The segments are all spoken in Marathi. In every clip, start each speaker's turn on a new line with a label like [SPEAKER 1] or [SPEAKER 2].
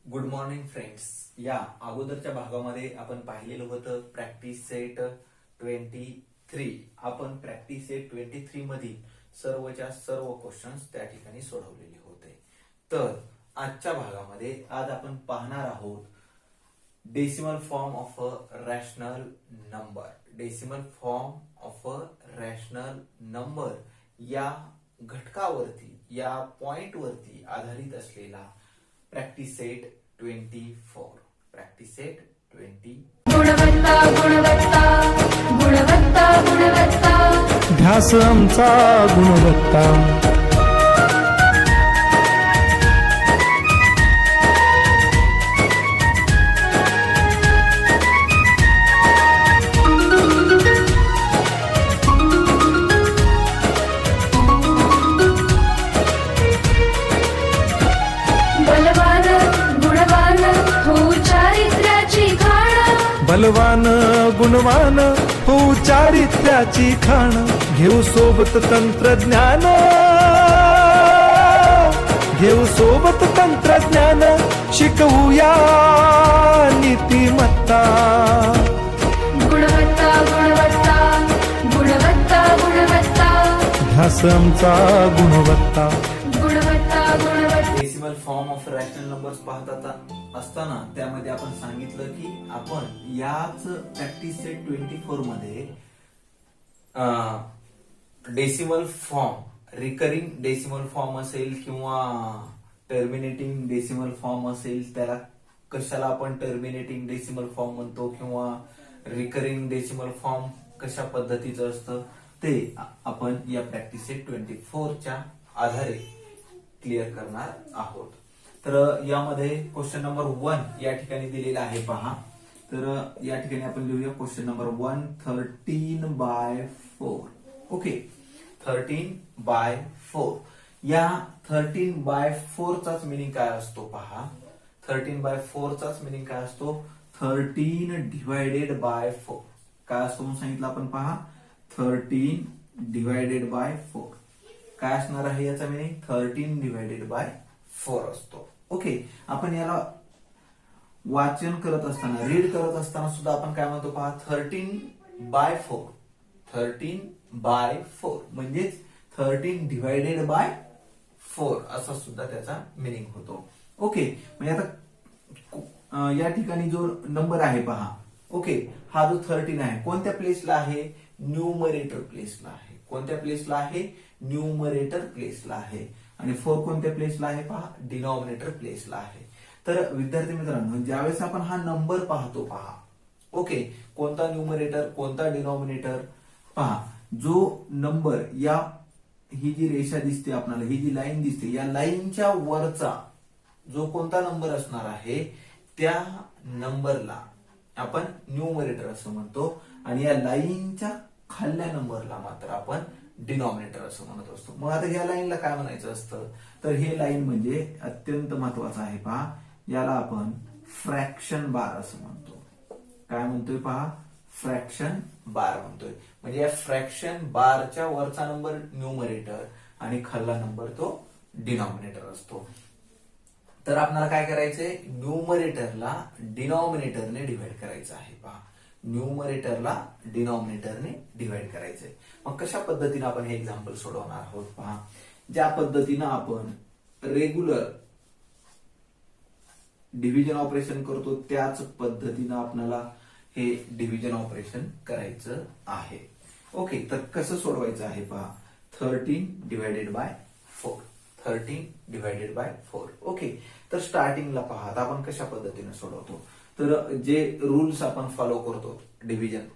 [SPEAKER 1] Good morning friends. या अगोदरच्या भागामध्ये आपण पाहिलेलं होतं प्रॅक्टिस सेट 23. आपण प्रॅक्टिस सेट 23 मधील सर्वच्या सर्व क्वेश्चन्स त्या ठिकाणी सोडवलेले होते. तर आजच्या भागामध्ये आज आपण पाहणार आहोत decimal form of a rational number. Decimal form of a rational number या घटकावरती, या पॉइंट वरती आधारित असलेला प्रॅक्टिस सेट 24. Practice set 20.
[SPEAKER 2] गुणवत्ता गुणवत्ता गुणवत्ता गुणवत्ता
[SPEAKER 3] ध्यास आमचा गुणवत्ता.
[SPEAKER 2] बलवान गुणवान हो चारित्र्याची खाण.
[SPEAKER 3] बलवान गुणवान हो चारित्र्याची खाण. घेऊ सोबत तंत्रज्ञान, घेऊ सोबत तंत्रज्ञान. शिकवूया नीतिमत्ता.
[SPEAKER 2] गुणवत्ता गुणवत्ता गुणवत्ता गुणवत्ता
[SPEAKER 3] ध्यास आमचा गुणवत्ता.
[SPEAKER 2] गुणवत्ता गुणवत्ता.
[SPEAKER 1] Decimal form of rational numbers पाहत असताना त्यामध्ये आपण सांगितलं की आपण याच प्रॅक्टिस सेट 24 मध्ये decimal form, recurring decimal form असेल किंवा टर्मिनेटिंग डेसिमल फॉर्म असेल, त्याला कशाला आपण टर्मिनेटिंग डेसिमल फॉर्म म्हणतो किंवा रिकरिंग डेसिमल फॉर्म कशा पद्धतीचं असतं ते आपण या प्रॅक्टिस सेट 24 च्या आधारे क्लिअर करणार आहोत. तर यामध्ये क्वेश्चन नंबर 1 या ठिकाणी दिलेला आहे पहा. तर या ठिकाणी आपण लिहूया क्वेश्चन नंबर 1, 13/4. ओके, 13/4. या 13/4 चाच मिनिंग काय असतो पहा. 13/4 चाच मिनिंग काय असतो, 13/4. काय असतो म्हणून सांगितलं आपण पहा, 13/4. काय असणार आहे याचा मिनिंग, 13/4 असतो. ओके, आपण याला वाचन करत असताना, रीड करत असताना सुद्धा आपण काय म्हणतो पहा, 13/4. 13/4 म्हणजेच 13/4 असा सुद्धा त्याचा मिनिंग होतो. ओके, म्हणजे आता या ठिकाणी जो नंबर आहे पहा, ओके, हा जो 13 आहे कोणत्या प्लेसला आहे, न्यूमरेटर प्लेसला आहे. कोणत्या प्लेसला आहे, न्यूमरेटर प्लेसला आहे. आणि 4 कोणत्या प्लेसला आहे पहा, डिनॉमिनेटर प्लेसला आहे. तर विद्यार्थी मित्रांनो, ज्यावेळेस आपण हा नंबर पाहतो पहा, ओके, कोणता न्यूमरेटर कोणता डिनॉमिनेटर पहा, जो नंबर या ही जी रेषा दिसते आपल्याला, ही जी लाईन दिसते, या लाईनच्या वरचा जो कोणता नंबर असणार आहे त्या नंबरला आपण न्यूमरेटर असं म्हणतो. आणि या लाईनच्या खाल्ल्या नंबरला मात्र आपण डिनॉमिनेटर असं म्हणत असतो. मग आता या लाईनला काय म्हणायचं असतं, तर हे लाईन म्हणजे अत्यंत महत्वाचं आहे पहा, याला आपण फ्रॅक्शन बार असं म्हणतो. काय म्हणतोय पहा, फ्रॅक्शन बार म्हणतोय. म्हणजे या फ्रॅक्शन बारच्या वरचा नंबर न्यूमरेटर आणि खाल्ला नंबर तो डिनॉमिनेटर असतो. तर आपल्याला काय करायचंय, न्यूमरेटरला डिनॉमिनेटरने डिवाइड करायचं आहे पहा. न्यूमरेटरला डिनॉमिनेटरने डिवाइड करायचंय. मग कशा पद्धतीने आपण हे एक्झाम्पल सोडवणार आहोत पहा. ज्या पद्धतीनं आपण रेग्युलर डिव्हिजन ऑपरेशन करतो त्याच पद्धतीनं आपल्याला हे डिव्हिजन ऑपरेशन करायचं आहे. ओके, तर कसं सोडवायचं आहे पहा, 13/4. 13/4. ओके, तर स्टार्टिंगला पहा, आता आपण कशा पद्धतीने सोडवतो, तर जे रूल्स आपण फॉलो करतो डिव्हिजन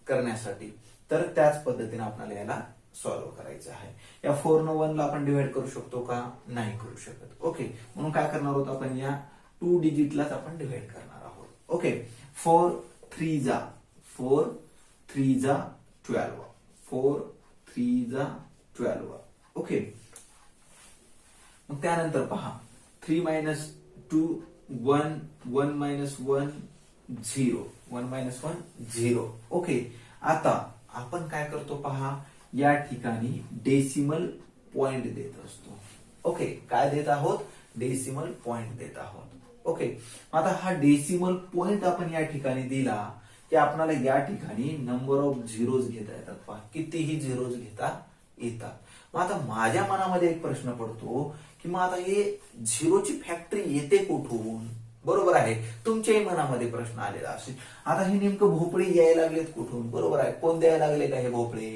[SPEAKER 1] करण्यासाठी, तर त्याच पद्धतीने आपल्याला याला सॉल्व्ह करायचं आहे. या 4 न 1 ला आपण डिवाइड करू शकतो का, नाही करू शकत. ओके, म्हणून काय करणार आहोत आपण, या 2 डिजिटलाच आपण डिवाइड करणार आहोत. ओके, 4 3 जा 12. 4 3 जा 12. ओके, मग त्यानंतर पहा, 3 - 2 1, 1 - 1 0, 1 - 1 0. ओके, आता आपण काय करतो पहा, या ठिकाणी डेसिमल पॉइंट देत असतो. ओके, काय देत आहोत, डेसिमल पॉइंट देत आहोत. ओके, आता हा डेसिमल पॉइंट आपण या ठिकाणी दिला की आपल्याला या ठिकाणी नंबर ऑफ झिरोज घेता येतात. पहा कितीही झिरोज घेता येतात. मग आता माझ्या मनामध्ये एक प्रश्न पडतो की मग आता हे झिरोची फॅक्टरी येते कुठून? बरोबर आहे, तुमच्याही मनामध्ये प्रश्न आलेला असेल. आता हे नेमकं भोपळे यायला लागलेत कुठून? बरोबर आहे, कोण द्यायला लागले का हे भोपळे?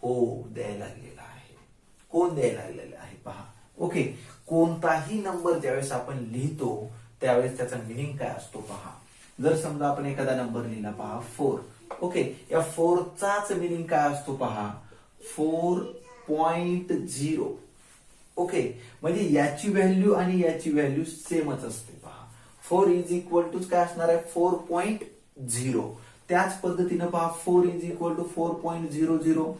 [SPEAKER 1] हो, द्यायला लागलेला आहे. कोण द्यायला लागलेला आहे? पहा. ओके, कोणताही नंबर ज्यावेळेस आपण लिहितो त्यावेळेस त्याचा मिनिंग काय असतो पहा. जर समजा आपण एखादा नंबर लिहिला पहा 4. ओके, या 4चाच मिनिंग काय असतो पहा, 4.0. ओके, म्हणजे याची व्हॅल्यू आणि याची व्हॅल्यू सेमच असते पहा. 4 इज इक्वल टू काय असणार आहे, 4.0. त्याच पद्धतीनं पहा 4 is equal to 4.00.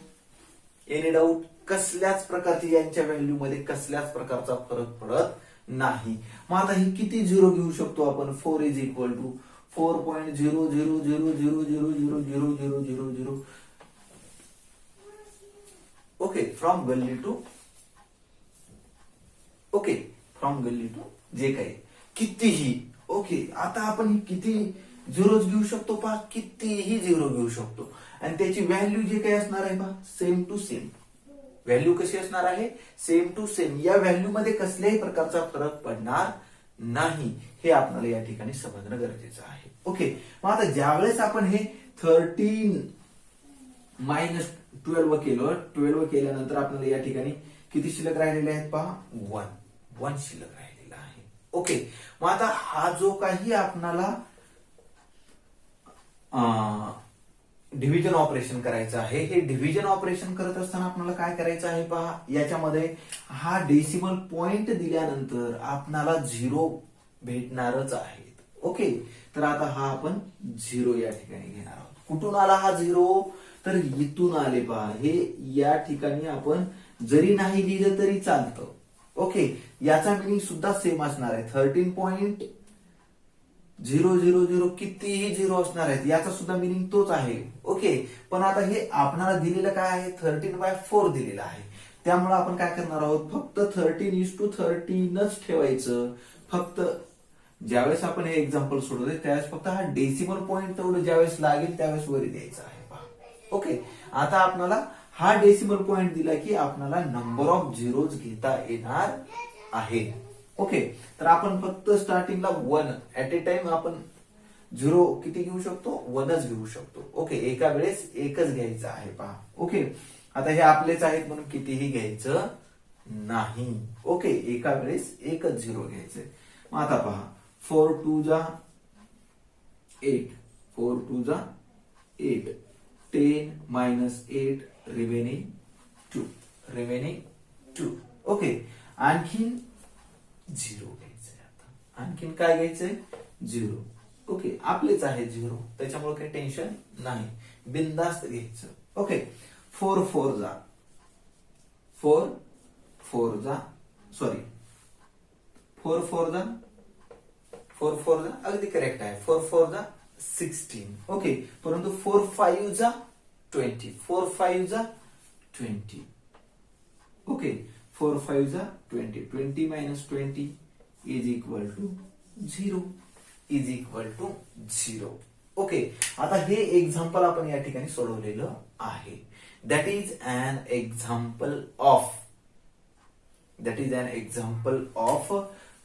[SPEAKER 1] Any doubt? कसल्याच प्रकारची यांच्या व्हॅल्यू मध्ये कसल्याच प्रकारचा फरक पडत नाही. मग आता ही किती झिरो घेऊ शकतो आपण? 4 is equal to 4.0000000000. Okay, from गल्ली टू जे काही कितीही. ओके, आता आपण किती झिरोज घेऊ शकतो पहा, कितीही झिरो घेऊ शकतो आणि त्याची व्हॅल्यू जे काही असणार आहे पहा, सेम टू सेम. व्हॅल्यू कशी असणार आहे? Same to same. या व्हॅल्यू मध्ये कसल्याही प्रकारचा फरक पडणार नाही, हे आपल्याला या ठिकाणी समजणं गरजेचं आहे. ओके, मग आता ज्यावेळेस आपण हे 13 मायनस 12 केलं, 12 केल्यानंतर आपल्याला या ठिकाणी किती शिल्लक राहिलेले आहेत पहा, 1 शिल्लक राहिलेला आहे. ओके, मग आता हा जो काही आपणाला डिव्हिजन ऑपरेशन करायचं आहे, हे डिव्हिजन ऑपरेशन करत असताना आपल्याला काय करायचं आहे पहा, याच्यामध्ये हा डेसिमल पॉइंट दिल्यानंतर आपणाला झिरो भेटणारच आहेत. ओके, तर आता हा आपण झिरो या ठिकाणी घेणार आहोत. कुठून आला हा झिरो? तर इथून आले पहा. हे या ठिकाणी आपण जरी नाही लिहिलं तरी चालतं. ओके, याचा मिनिंग सुद्धा सेम असणार आहे. 13.000 कितीही झिरो असणार आहेत, याचा सुद्धा मिनिंग तोच आहे. ओके, पण आता हे आपल्याला दिलेलं काय आहे, 13/4 दिलेलं आहे. त्यामुळे आपण काय करणार आहोत, फक्त 13:13च ठेवायचं. फक्त ज्यावेळेस आपण हे एक्झाम्पल सोडवले त्यावेळेस फक्त हा डेसिमल पॉइंट तेवढं ज्यावेळेस लागेल त्यावेळेस वरी द्यायचं आहे. ओके, आता आपल्याला हा डेसिमल पॉइंट दिला की आपल्याला नंबर ऑफ झिरोज घेता येणार आहे. ओके, तर आपण फक्त स्टार्टिंगला 1 ऍट ए टाइम आपण झिरो किती घेऊ शकतो, 1च घेऊ शकतो. ओके, एका वेळेस एकच घ्यायचं आहे पहा. ओके, आता हे आपलेच आहेत म्हणून कितीही घ्यायचं नाही. ओके, एका वेळेस एकच झिरो घ्यायचंय. मग आता पहा 4 2 जा 8, 4 2 जा 8, 10 minus 8 remaining 2. ओके, आणखीन झिरो घ्यायचंय. आता आणखीन काय घ्यायचंय, झिरो. ओके, आपलेच आहे झिरो, त्याच्यामुळे काही टेन्शन नाही, बिंदास्त घ्यायचं. ओके, 4 4 जा 4 4 जा सॉरी 4 4 जा 4 4 जा अगदी करेक्ट आहे. 4 4 जा 16. ओके, परंतु 4 5 जा 20, 4 5 जा 20. ओके, 4 5 जा 20, 20 minus 20 is equal to 0. Okay, आता हे एक्झाम्पल आपण या ठिकाणी सोडवलेलं आहे. That is an example of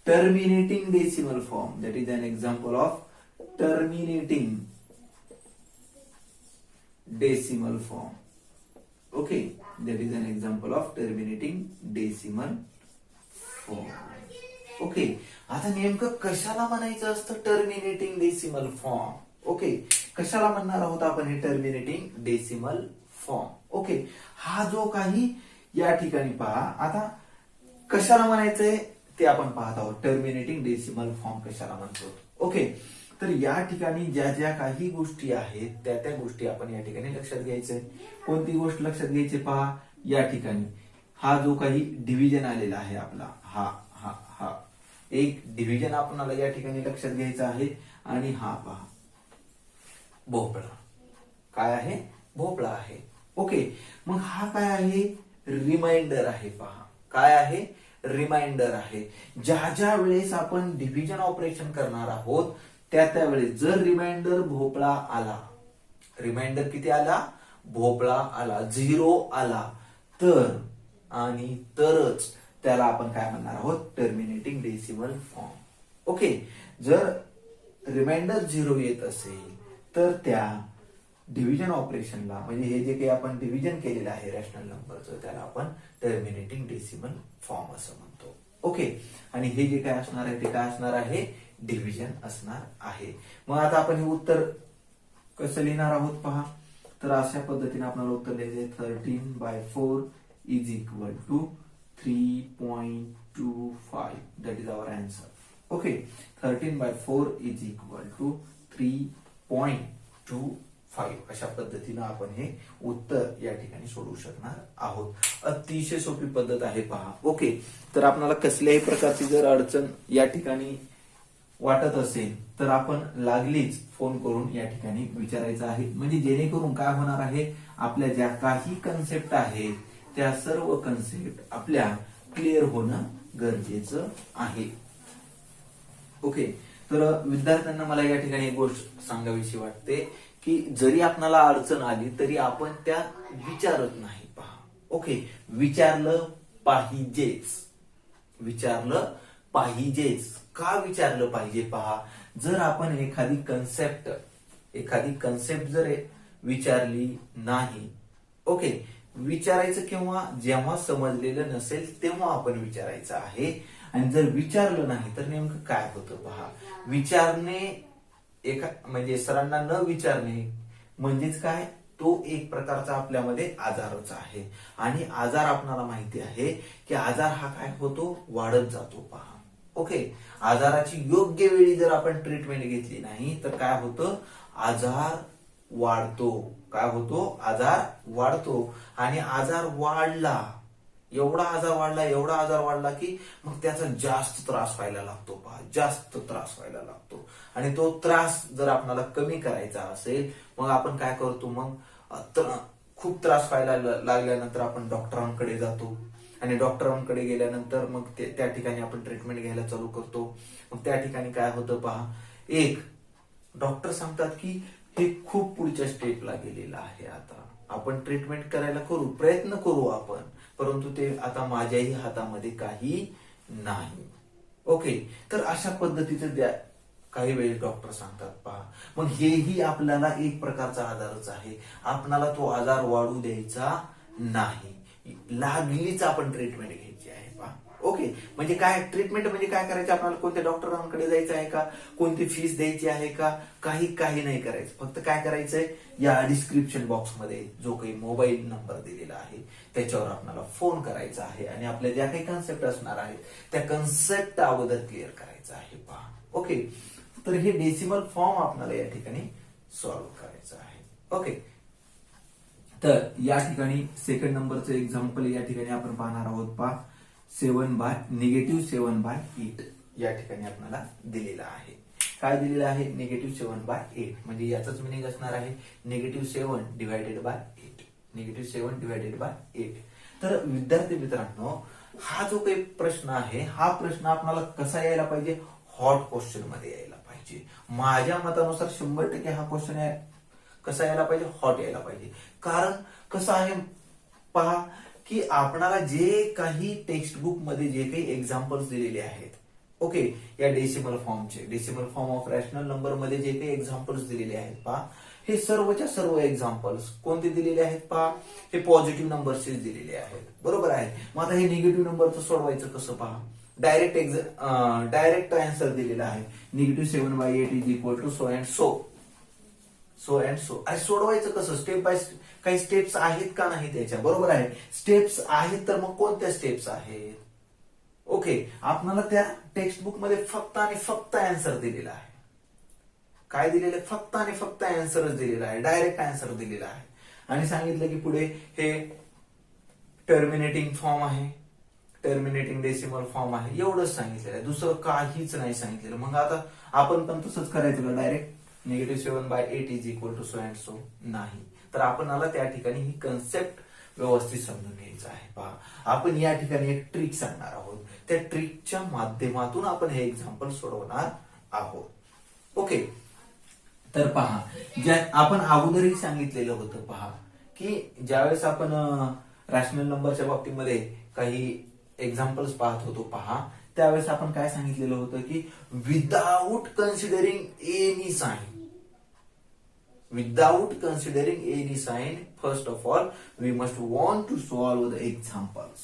[SPEAKER 1] terminating decimal form. That is an example of terminating decimal form. Okay, that is an example of terminating decimal form. Okay, आता नेमकं कशाला म्हणायचं असतं टर्मिनेटिंग डेसिमल फॉर्म? ओके, कशाला म्हणणार आहोत आपण हे टर्मिनेटिंग डेसिमल फॉर्म? ओके, हा जो काही या ठिकाणी पहा, आता कशाला म्हणायचंय ते आपण पाहत आहोत. टर्मिनेटिंग डेसिमल फॉर्म कशाला म्हणतो? ओके, तर या ठिकाणी ज्या ज्या काही गोष्टी आहेत त्या गोष्टी आपण या ठिकाणी लक्षात घ्यायचंय. कोणती गोष्ट लक्षात घ्यायची पहा, या ठिकाणी हा जो काही डिव्हिजन आलेला आहे आपला, हा हा हा एक डिव्हिजन आपल्याला या ठिकाणी लक्षात घ्यायचा आहे. आणि हा पहा भोपळा, काय आहे, भोपळा आहे. ओके, मग हा काय आहे, रिमाइंडर आहे. पहा काय आहे, रिमाइंडर आहे. ज्या ज्या वेळेस आपण डिव्हिजन ऑपरेशन करणार आहोत त्या वेळेस जर रिमाइंडर भोपळा आला, रिमाइंडर किती आला, भोपळा आला, 0 आला तर आणि तरच त्याला आपण काय म्हणणार आहोत, टर्मिनेटिंग डेसिमल फॉर्म. ओके, जर रिमाइंडर 0 येत असेल तर त्या डिव्हिजन ऑपरेशनला, म्हणजे हे जे काही आपण डिव्हिजन केलेलं आहे रॅशनल नंबरचं, त्याला आपण टर्मिनेटिंग डेसिमल फॉर्म असं म्हणतो. ओके, आणि हे जे काय असणार आहे ते काय असणार आहे, डिव्हिजन असणार आहे. मग आता आपण हे उत्तर कसं लिहिणार आहोत पहा. तर अशा पद्धतीने आपल्याला उत्तर लिहायचे 13/4 is equal to 3.25. That is our answer. Okay, 13/4 is equal to 3.25. अशा पद्धतीनं आपण हे उत्तर या ठिकाणी सोडवू शकणार आहोत. अतिशय सोपी पद्धत आहे पहा. ओके, तर आपल्याला कसल्याही प्रकारची जर अडचण या ठिकाणी वाटत असेल तर आपण लागलीच फोन करून या ठिकाणी विचारायचं आहे, म्हणजे जेणेकरून काय होणार आहे, आपल्या ज्या काही कन्सेप्ट आहेत त्या सर्व कन्सेप्ट आपल्या क्लिअर होणं गरजेचं आहे. ओके, तर विद्यार्थ्यांना मला या ठिकाणी एक गोष्ट सांगावीशी वाटते की जरी आपणाला अडचण आली तरी आपण त्या विचारत नाही पहा. ओके, विचारलं पाहिजेच, विचारलं पाहिजेच. का विचारलं पाहिजे पहा, जर आपण एखादी कन्सेप्ट जर विचारली नाही, ओके, विचारायचं केव्हा, जेव्हा समजलेलं नसेल तेव्हा आपण विचारायचं आहे. आणि जर विचारलं नाही तर नेमकं काय होतं पहा, विचारणे म्हणजे सरांना न विचारणे म्हणजेच काय, तो एक प्रकारचा आपल्यामध्ये आजारच आहे. आणि आजार आपल्याला माहिती आहे की आजार हा काय होतो, वाढत जातो पहा. ओके, आजाराची योग्य वेळी जर आपण ट्रीटमेंट घेतली नाही तर काय होतं, आजार वाढतो. काय होतो, आजार वाढतो. आणि आजार वाढला, एवढा आजार वाढला की मग त्याचा जास्त त्रास व्हायला लागतो पहा, जास्त त्रास व्हायला लागतो. आणि तो त्रास जर आपल्याला कमी करायचा असेल मग आपण काय करतो, मग खूप त्रास व्हायला लागल्यानंतर आपण डॉक्टरांकडे जातो. आणि डॉक्टरांकडे गेल्यानंतर मग त्या ठिकाणी आपण ट्रीटमेंट घ्यायला चालू करतो. मग त्या ठिकाणी काय होतं पहा, एक डॉक्टर सांगतात की हे खूप पुढच्या स्टेपला गेलेलं आहे, आता आपण ट्रीटमेंट करायला प्रयत्न करू आपण, परंतु ते आता माझ्याही हातामध्ये काही नाही. ओके, तर अशा पद्धतीचं काही वेळेस डॉक्टर सांगतात पहा. मग हेही आपल्याला एक प्रकारचा आजारच आहे, आपणाला तो आजार वाढू द्यायचा नाही, लागलीच आपण ट्रीटमेंट घ्यायची आहे पहा. ओके, म्हणजे काय ट्रीटमेंट म्हणजे काय करायचं, आपल्याला कोणत्या डॉक्टरांकडे जायचं आहे का, कोणती फीस द्यायची आहे का, काही नाही करायचं. फक्त काय करायचंय, या डिस्क्रिप्शन बॉक्समध्ये जो काही मोबाईल नंबर दिलेला आहे त्याच्यावर आपल्याला फोन करायचा आहे आणि आपल्या ज्या काही कन्सेप्ट असणार आहेत त्या कन्सेप्ट अगोदर क्लिअर करायचा आहे पहा. ओके, तर हे डेसिमल फॉर्म आपल्याला या ठिकाणी सॉल्व्ह करायचं आहे. ओके, तर या ठिकाणी सेकंड नंबरचं एक्झाम्पल या ठिकाणी आपण पाहणार आहोत पहा. -7/8 या ठिकाणी आपल्याला दिलेला आहे. काय दिलेलं आहे, -7/8 म्हणजे याचाच मिनिंग असणार आहे -7 डिवायडेड बाय 8. -7/8. तर विद्यार्थी मित्रांनो, हा जो काही प्रश्न आहे हा प्रश्न आपल्याला कसा यायला पाहिजे, हॉट क्वेश्चन मध्ये यायला पाहिजे. माझ्या मतानुसार 100% हा क्वेश्चन कसा यायला पाहिजे, हॉट यायला पाहिजे. कारण कसं आहे पहा की आपणाला जे काही टेक्स्ट बुक मध्ये जे काही एक्झाम्पल्स दिलेले आहेत, ओके, या decimal form of rational number मध्ये जे काही एक्झाम्पल्स दिलेले आहेत पहा, हे सर्वच्या सर्व एक्झाम्पल्स कोणते दिलेले आहेत पहा, हे पॉझिटिव्ह नंबर्सचेच दिलेले आहेत. बरोबर आहे. मग आता हे निगेटिव्ह नंबरचं सोडवायचं कसं पहा, डायरेक्ट आन्सर दिलेला आहे -7/8 is equal to so and so. अरे सोडवायचं कसं, स्टेप बाय काही स्टेप्स आहेत का नाही त्याच्या, बरोबर आहे. स्टेप्स आहेत तर मग कोणत्या स्टेप्स आहेत, ओके, आपल्याला त्या टेक्स्ट बुक मध्ये फक्त आणि फक्त आन्सर दिलेला आहे. काय दिलेलं आहे, फक्त आणि फक्त आन्सरच दिलेला आहे, डायरेक्ट आन्सर दिलेला आहे. आणि सांगितलं की पुढे हे टर्मिनेटिंग फॉर्म आहे, टर्मिनेटिंग डेसिमल फॉर्म आहे, एवढंच सांगितलेलं आहे, दुसरं काहीच नाही सांगितलेलं. मग आता आपण पण तसंच करायचं का, direct -7/8 is equal to so and so, नाही. तर आपण त्या ठिकाणी ही कन्सेप्ट व्यवस्थित समजून घ्यायचं आहे. पहा, आपण या ठिकाणी एक ट्रिक सांगणार आहोत. त्या ट्रिकच्या माध्यमातून आपण हे एक्झाम्पल सोडवणार आहोत. ओके, तर पहा, ज्या आपण अगोदरही सांगितलेलं होतं, पहा की ज्यावेळेस आपण रॅशनल नंबरच्या बाबतीमध्ये काही एक्झाम्पल्स पाहत होतो, पहा त्यावेळेस आपण काय सांगितलेलं होतं की without considering any sign, first of all we must want to solve the examples.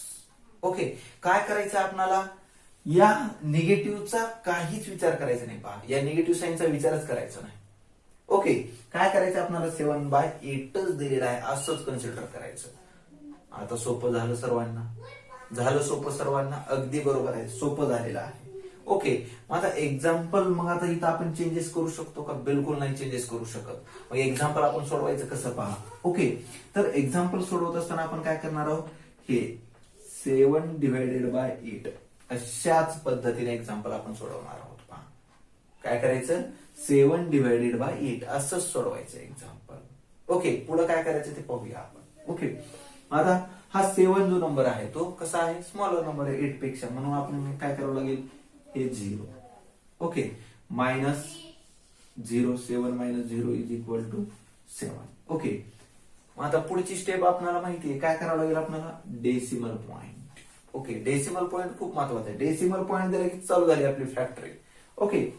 [SPEAKER 1] Okay, काय करायचं आपल्याला, या निगेटिव्हचा काहीच विचार करायचा नाही. पहा, या निगेटिव्ह साइनचा विचारच करायचा नाही. ओके, काय करायचं आपल्याला, 7/8च दिलेला आहे असंच कन्सिडर करायचं. आता सोपं झालं सर्वांना, अगदी बरोबर आहे, सोपं झालेलं आहे. ओके, मग आता एक्झाम्पल, मग आता इथं आपण चेंजेस करू शकतो का? बिलकुल नाही चेंजेस करू शकत. मग एक्झाम्पल आपण सोडवायचं कसं, पहा. ओके, तर एक्झाम्पल सोडवत असताना आपण काय करणार आहोत, हे 7/8 अशाच पद्धतीने एक्झाम्पल आपण सोडवणार आहोत. पहा, काय करायचं, 7/8 असंच सोडवायचं एक्झाम्पल. ओके, पुढे काय करायचं ते पाहूया आपण. ओके, आता हा 7 जो नंबर आहे तो कसा आहे, स्मॉलर नंबर आहे 8 पेक्षा, म्हणून आपण काय करावं लागेल, हे 0. ओके, -0, 7 - 0 = 7. ओके, मग आता पुढची स्टेप आपल्याला माहिती आहे, काय करावं लागेल आपल्याला, decimal point. Okay, decimal point खूप महत्वाचा आहे. डेसिमल पॉइंट दिला की चालू झाली आपली फॅक्टरी. ओके,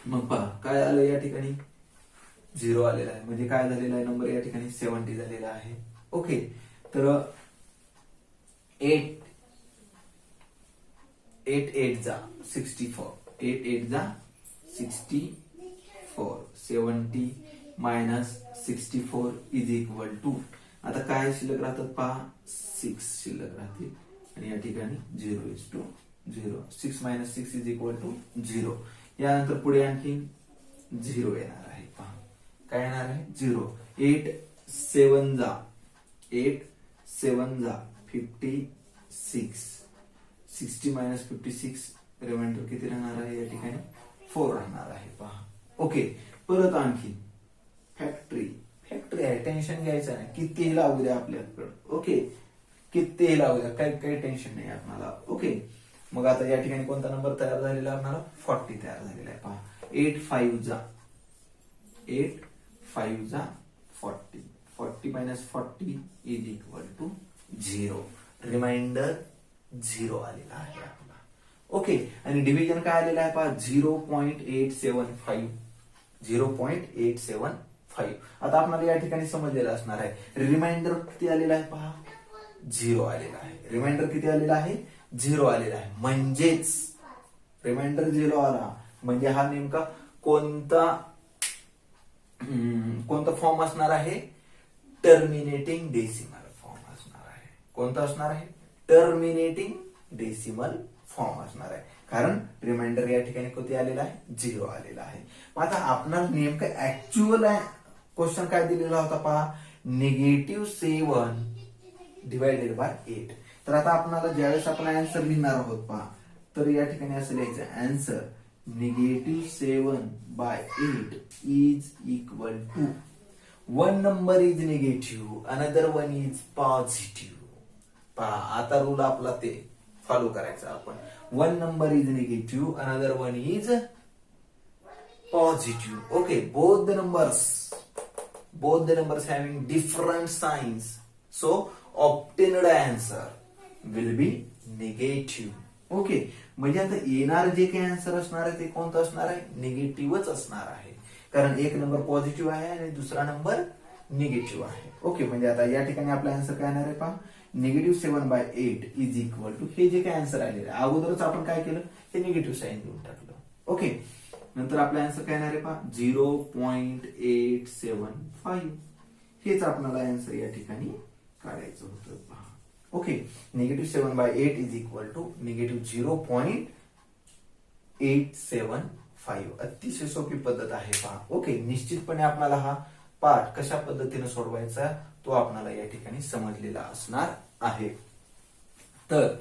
[SPEAKER 1] मग पहा काय आलं, या ठिकाणी 0 आलेला आहे, म्हणजे काय झालेला आहे, नंबर या ठिकाणी 70 झालेला आहे. ओके, तर 8 8 जा 64, 8 8 जा 64, 70 - 64 = आता काय शिल्लक राहतात, पहा 6 शिल्लक राहतील, आणि या ठिकाणी 0:0. 6 - 6 = 0. यानंतर पुढे आणखी 0 येणार आहे. पहा काय येणार आहे, 0. 8 7 जा 56, 60 - 56 रिमाइंडर किती राहणार आहे, या ठिकाणी 4 राहणार आहे. पहा, ओके, परत आणखी फॅक्टरी आहे, टेन्शन घ्यायचं नाही, कितीही लावू द्या आपल्याकडे. ओके, कितीही लावू द्या, काही टेन्शन नाही आपल्याला. ओके, मग आता या ठिकाणी कोणता नंबर तयार झालेला आहे, आपल्याला 40 तयार झालेला आहे. पहा, 8 5 जा 40, 40 - 40 = 0. रिमाइंडर 0 आलेला आहे आपला. ओके, आणि डिव्हिजन काय आलेला आहे, पहा 0.875. 0.875. आता आपल्याला या ठिकाणी समजलेलं असणार आहे, रिमाइंडर किती आलेला आहे, पहा 0 आलेला आहे. रिमाइंडर किती आलेला आहे, 0 आलेला आहे. म्हणजेच रिमाइंडर 0 आला म्हणजे हा नेमका कोणता फॉर्म असणार आहे, टर्मिनेटिंग डेसिमल फॉर्म असणार आहे. कोणता असणार आहे, टर्मिनेटिंग डेसिमल फॉर्म असणार आहे, कारण रिमाइंडर या ठिकाणी किती आलेला आहे, 0 आलेला आहे. मग आता आपल्याला नेमकं ऍक्च्युअल क्वेश्चन काय दिलेला होता, पहा -7/8. तर आता आपल्याला ज्यावेळेस आपण आन्सर लिहिणार आहोत, पहा तर या ठिकाणी असं लिहायचं, answer -7/8 = 1 number is negative, another one is positive. पहा, आता रूल आपला ते फॉलो करायचा आपण. 1 number is negative, another one is positive. Okay, both the numbers having different signs, so obtained answer will be negative. Okay, म्हणजे आता येणार जे काही आन्सर असणार आहे ते कोणतं असणार आहे, निगेटिव्हच असणार आहे, कारण एक नंबर पॉझिटिव्ह आहे आणि दुसरा नंबर निगेटिव्ह आहे. ओके, म्हणजे आता या ठिकाणी आपला आन्सर काय येणार आहे, पहा -7/8 = हे जे काही आन्सर आलेलं आहे, अगोदरच आपण काय केलं, हे निगेटिव्ह साईन देऊन टाकलं. ओके, नंतर आपला आन्सर काय येणार आहे, पहा 0.875. हेच आपल्याला आन्सर या ठिकाणी काढायचं होतं. पहा, ओके, -7/8 = -0.875. अतिशय सोपी पद्धत आहे. पहा, ओके, निश्चितपणे आपल्याला हा पाठ कशा पद्धतीने सोडवायचा तो आपल्याला या ठिकाणी समजलेला असणार आहे. तर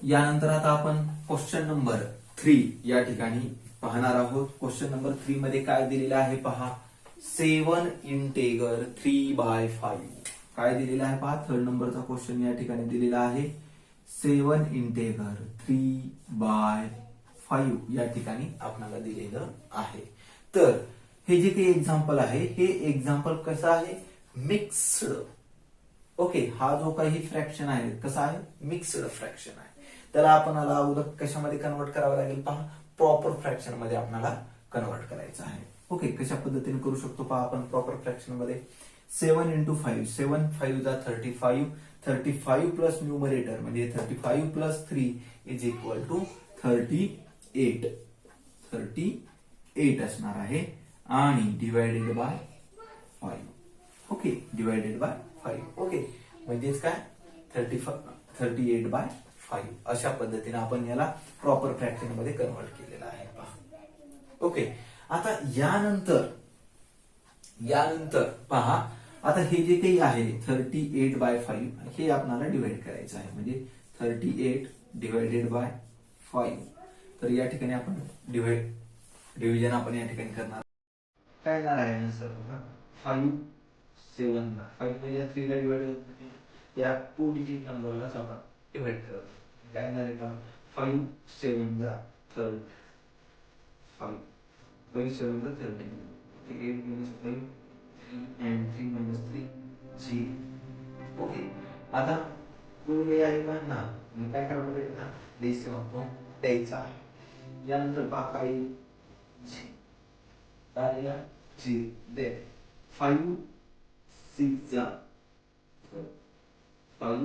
[SPEAKER 1] यानंतर आता आपण क्वेश्चन नंबर 3 या ठिकाणी पाहणार आहोत. क्वेश्चन नंबर 3 मध्ये काय दिलेलं आहे, पहा 7 इंटेगर 3/5. काय दिलेला आहे पहा, थर्ड नंबरचा क्वेश्चन या ठिकाणी दिलेला आहे 7 इंटेगर 3/5 या ठिकाणी आपल्याला दिलेलं आहे. तर हे जे काही एक्झाम्पल आहे हे एक्झाम्पल कसं आहे, मिक्स्ड. ओके, हा जो काही फ्रॅक्शन आहे कसा आहे, मिक्स्ड फ्रॅक्शन आहे. त्याला आपल्याला अगोदर कशामध्ये कन्वर्ट करावं लागेल पहा, प्रॉपर फ्रॅक्शन मध्ये आपल्याला कन्वर्ट करायचं आहे. ओके, कशा पद्धतीने करू शकतो पहा आपण प्रॉपर फ्रॅक्शन मध्ये. 7 into 5, 7 5 जा 35, 35 प्लस न्यूमरेटर म्हणजे 35 प्लस 3 इज इक्वल टू 38. 38 असणार आहे आणि divided by 5. Okay, divided by 5. Okay, म्हणजेच काय 38/5 अशा पद्धतीने आपण याला प्रॉपर फ्रॅक्शन मध्ये कन्वर्ट केलेला आहे पहा. ओके, आता यानंतर पहा, आता हे जे काही आहे 38/5 हे आपल्याला डिवाइड करायचं आहे. म्हणजे 38 डिवायडेड बाय 5. तर या ठिकाणी आपण डिव्हिजन आपण या ठिकाणी करणार. काय येणार आहे आन्सर बघा, 5 7 5 म्हणजे या 3 ला डिवाइड होत, या 2 डिजिट नंबरलाच आपण डिवाइड करतो. काय येणार आहे का, 5 7 जा 30, 5 7 जा 30, 8 minus 5 and 3 minus 3 0. ओके, आता पूर्ण या ना काय करावं लागेल ना, डेसिमल फॉर्म द्यायचा आहे. यानंतर पहा काही जी दे 5 6 जा 5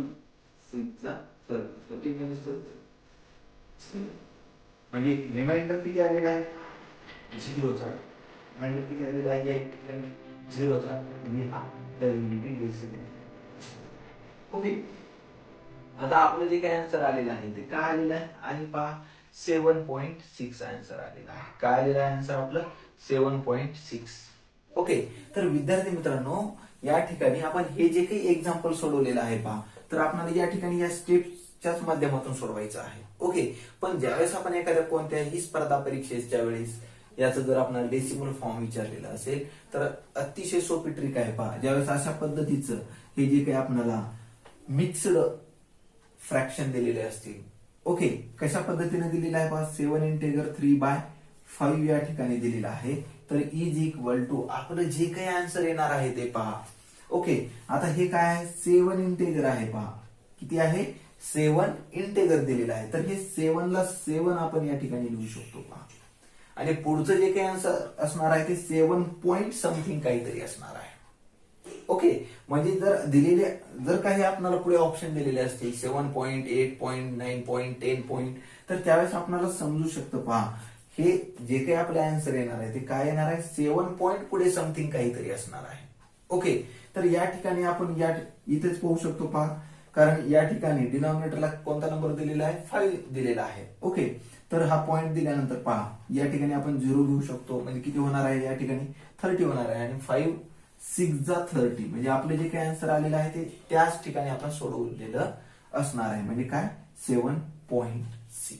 [SPEAKER 1] 6 जा 30 minus 30 म्हणजे रिमाइंडर किती आलेला आहे, 0चा. रिमाइंडर किती आलेला आहे, 0चा. म्हणजे हा ओके, आता आपलं जे काय आन्सर आलेलं आहे ते काय आलेलं आहे, आणि पहा 7.6 आन्सर आलेला आहे. काय आलेला आहे आन्सर आपलं, 7.6. ओके, तर विद्यार्थी मित्रांनो या ठिकाणी आपण हे जे काही एक्झाम्पल सोडवलेलं आहे पहा, तर आपल्याला या ठिकाणी या स्टेप्सच्याच माध्यमातून सोडवायचं आहे. ओके, पण ज्यावेळेस आपण एखाद्या कोणत्याही स्पर्धा परीक्षेच्या वेळेस याचं जर आपल्याला डेसिमल फॉर्म विचारलेलं असेल तर अतिशय सोपी ट्रिक आहे पहा. ज्यावेळेस अशा पद्धतीचं हे जे काही आपल्याला मिक्स्ड फ्रॅक्शन दिलेले असतील, ओके, कशा पद्धतीने दिलेलं आहे पहा, 7 इंटेगर 3/5 या ठिकाणी दिलेलं आहे. तर इज इक्वल टू आपलं जे काही आन्सर येणार आहे ते पहा. ओके, आता हे काय आहे, 7 इंटेगर आहे पहा, किती आहे, 7 इंटेगर दिलेलं आहे. तर हे 7 ला 7 आपण या ठिकाणी लिहू शकतो पहा. आणि पुढचं जे काही आन्सर असणार आहे ते 7 पॉइंट समथिंग काहीतरी असणार आहे. ओके, म्हणजे जर काही आपल्याला पुढे ऑप्शन दिलेले असतील 7 पॉइंट 8 पॉइंट 9 पॉइंट 10 पॉइंट, तर त्यावेळेस आपल्याला समजू शकतं पहा, हे जे काही आपले आन्सर येणार आहे ते काय येणार आहे, 7 पॉइंट पुढे समथिंग काहीतरी असणार आहे. ओके, तर या ठिकाणी आपण इथेच पाहू शकतो पहा, कारण या ठिकाणी डिनॉमिनेटरला कोणता नंबर दिलेला आहे, 5 दिलेला आहे. ओके, तर हा पॉइंट दिल्यानंतर पहा या ठिकाणी आपण 0 घेऊ शकतो. म्हणजे किती होणार आहे, या ठिकाणी 30 होणार आहे. आणि 5 6 जा 30 म्हणजे आपले जे काही आन्सर आलेलं आहे ते त्याच ठिकाणी आपण सोडवलेलं असणार आहे. म्हणजे काय, 7.6.